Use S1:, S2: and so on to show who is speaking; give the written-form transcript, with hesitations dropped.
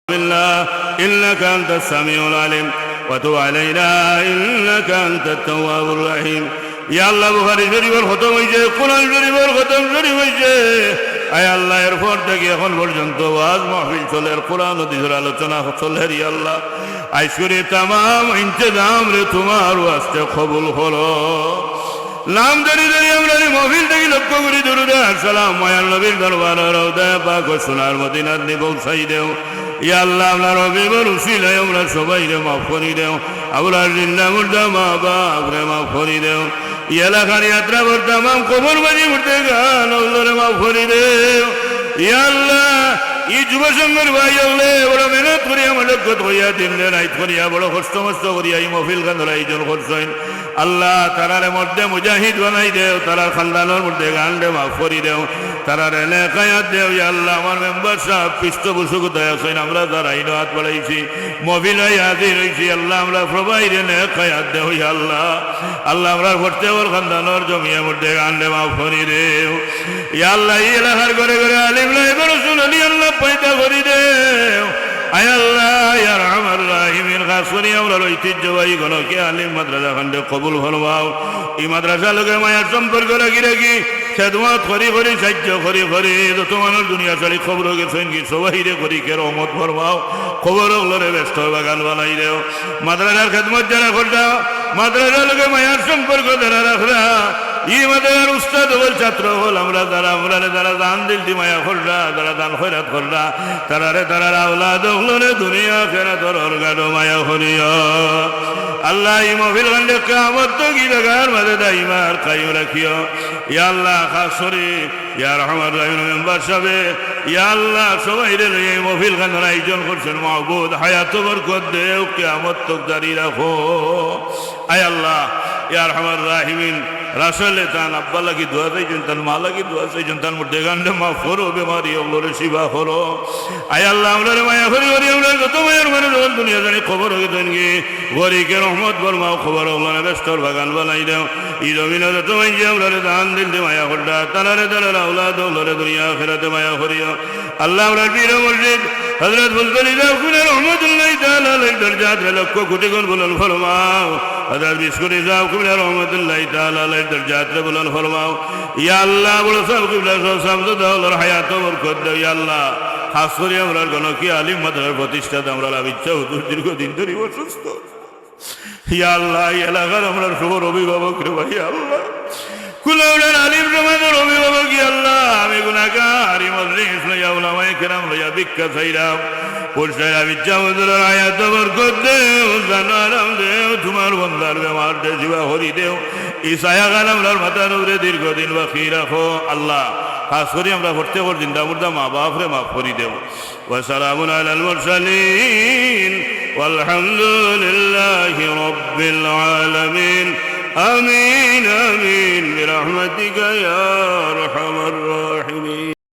S1: بالله إنك أنت السميع العليم وتب علينا إنك أنت التواب الرحيم يا الله বুখারী শরীফের খতম হইছে কোরআন শরীফের খতম শরীফ হইছে আয় আল্লাহ এরপর থেকে এখন পর্যন্ত ওয়াজ মাহফিল চলে কোরআন হাদিসের আলোচনা চলে রে আল্লাহ আইসুরি तमाम इंतजाम রে তোমার ওয়াস্তে কবুল করো নাম ধরে ধরে আমরা মাহফিল থেকে লক্ষ্য করি দরুদ সালাম মায়ার নবীর দরবারে রওজা পাক ও সোনার মদিনার নিবল সাই দেও ইয়া আল্লাহ আমরা রবিবার উসিলায় আমরা সবাই রে মাফ করে দেও আমরা জিন্দা মুর্দা মা বাপ রে মাফ করে দেও ইয়া এলাকার যাত্রা কর तमाम কবরবাজি করতে গান আল্লাহরে মাফ করে দেও ইয়া আল্লাহ এই যুব সংঘের ভাই হলে বড় মেহনত করি আমার লক্ষ্য হইয়া দিন রাইত করিয়া বড় কষ্ট মষ্ট করিয়া এই মহফিল গান আয়োজন করছেন আল্লাহ তারার মধ্যে মুজাহিদ বানাই দেও তারার খানদানের মধ্যে গান দে মাফ করি দেও তারার এলাকায়াত দেও ইয়া আল্লাহ আমার মেম্বার সাহেব পৃষ্ঠপোষকতায় আছেন আমরা যারা আইন হাত বাড়াইছি মহিলাই হাজির হয়েছি আল্লাহ আমরা সবাই এলাকায়াত দেও ইয়া আল্লাহ আল্লাহ আমরা প্রত্যেকর খানদানের জমিয়ার মধ্যে গান দে মাফ করি দেও ইয়া আল্লাহ এই এলাকার ঘরে ঘরে আলিম লাইব রাসূল আলী আল্লাহ পয়দা করি দেও আয় আল্লাহ ইয়া রহমান রাহিমিন খাস করি আমরা ঐতিহ্যবাহী গণকে আলিম মাদ্রাসা খন্ডে কবুল ফরমাও এই মাদ্রাসা লোকে মায়ার সম্পর্ক রাখি রাখি খেদমত করি করি সাহায্য করি করি যত মানুষ দুনিয়া চালি খবর গেছেন কি সবাই রে করি কে রহমত ফরমাও খবর ওগুলোরে ব্যস্ত বাগান বানাই দেও মাদ্রাসার খেদমত যারা করতা মাদ্রাসা লোকে মায়ার সম্পর্ক যারা রাখরা ই মাদ্রাসার উস্তাদ হল ছাত্র হল আমরা যারা যারা দান দিল দি মায়া করলা যারা দান খয়রাত করলা তারারে তারার আওলাদ হলরে দুনিয়া ফেরা তোর গাড়ো মায়া করিও আল্লাহ এই মহফিল খন্ডে কিয়ামত তো কি জায়গার মাঝে দাইমার কায়েম রাখিও ইয়া আল্লাহ খাস করে ইয়া রহমান রহিম মেম্বার সাহেব ইয়া আল্লাহ সবাই রে এই মহফিল খানের আয়োজন করছেন মাহবুদ হায়াত বরকত দেও কিয়ামত তক জারি রাখো আয় আল্লাহ ইয়া রহমান রাহিমিন রাসূলে তান আব্বা লাগি দোয়া চাইছেন তার মা লাগি দোয়া চাইছেন তার মধ্যে গান্ডে মাফ করো বেমারি ওগুলোরে শিবা করো আয় আল্লাহ আমরা মায়া করি করি আমরা যত মায়ের মানে যখন দুনিয়া জানি খবর হয়ে দেন গিয়ে গরিকে রহমত বরমাও খবর ওগুলো ব্যস্তর বাগান বানাই দেও এই জমিনে যত মাইছে আমরা দান দিল মায়া করটা তারারে তারা আওলাদ ওগুলোরে দুনিয়া ফেরাতে মায়া করিও আল্লাহ আমরা পীর মুর্শিদ হযরত বুলবুলি জাকুনের রহমতুল্লাহ তাআলা আলাইহি দরজাত লক্ষ কোটি গুণ বুলন্দ ফরমাও হযরত বিশকুরি জাকুনের রহমতুল্লাহ তাআলা আলাইহি দরজাত বুলন্দ ফরমাও ইয়া আল্লাহ বড় সব কিবলা সব দাওলার হায়াত বরকত দাও ইয়া আল্লাহ খাস করে আমরা গণকি আলিম মাদ্রাসার প্রতিষ্ঠাতা আমরা ইচ্ছা হুজুর দীর্ঘদিন ধরে অসুস্থ ইয়া আল্লাহ এই এলাকার আমরা সবার অভিভাবক রে ভাই আল্লাহ কুলাউলার আলিম সমাজের অভিভাবক ইয়া আল্লাহ আমি গুনাহগার মজলিস লইয়া উলামায়ে কেরাম লইয়া ভিক্ষা চাইলাম পরিষ্কার ইচ্ছা হুজুরের হায়াত বরকত দেও জানারাম দেও তোমার বন্দার বেমার দে জিবা হরি দেও এই ছায়া গান আমরার মাথার উপরে দীর্ঘদিন বাকি রাখো আল্লাহ খাস করে আমরা প্রত্যেক জিন্দা মুর্দা মা বাপ রে মাফ করে দেও ওয়া সালামুন আলাল মুরসালিন والحمد لله رب العالمين آمين آمين برحمتك يا أرحم الراحمين